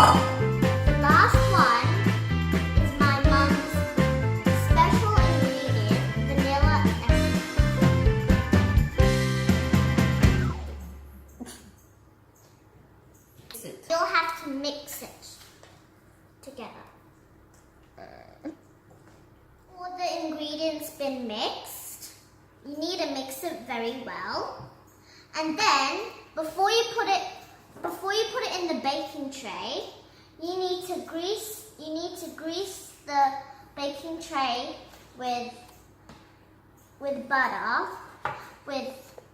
The last one is my mom's special ingredient, vanilla essence. You'll have to mix it together. All the ingredients been mixed. You need to mix it very well. And then before you put it in the baking tray, you need to grease the baking tray with butter with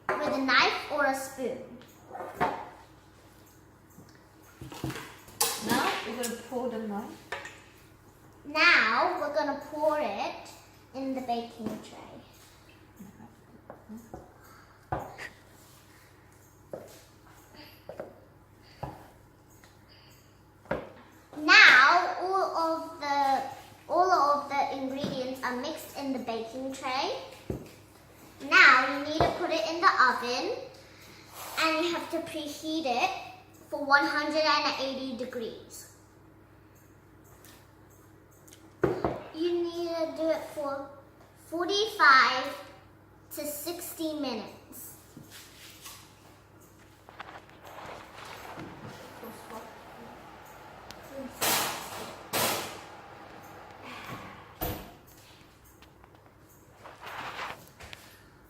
a knife or a spoon. Now we're going to pour the milk. Now we're going to pour it in the baking tray. Now all of the ingredients are mixed in the baking tray. Now you need to put it in the oven and you have to preheat it for 180 degrees. You need to do it for 45 to 60 minutes.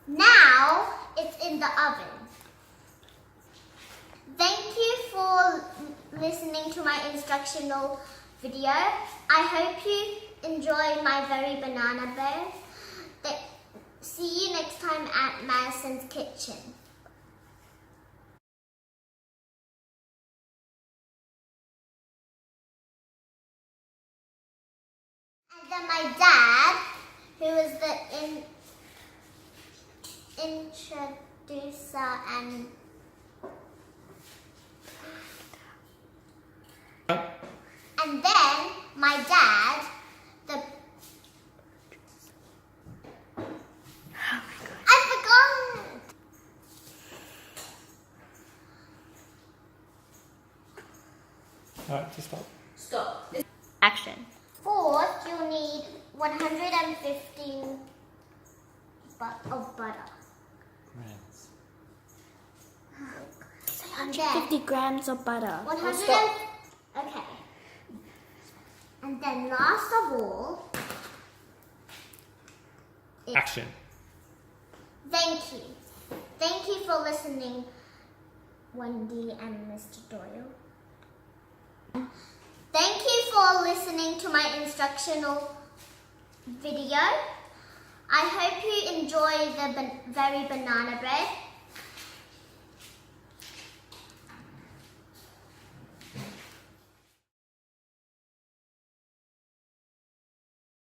Now it's in the oven. Thank you for listening to my instructional video. I hope you enjoy my very banana bread. See you next time at Madison's kitchen. And then my dad, who is the introducer and then my dad, I forgot. Alright, just stop. Stop. Action. Fourth, you'll need 115 of butter. Grams. And 150 grams of butter. 100. Okay. And then last of all, Action. Thank you. Thank you for listening, Wendy and Mr. Doyle. Thank you for listening to my instructional video. I hope you enjoy the very banana bread.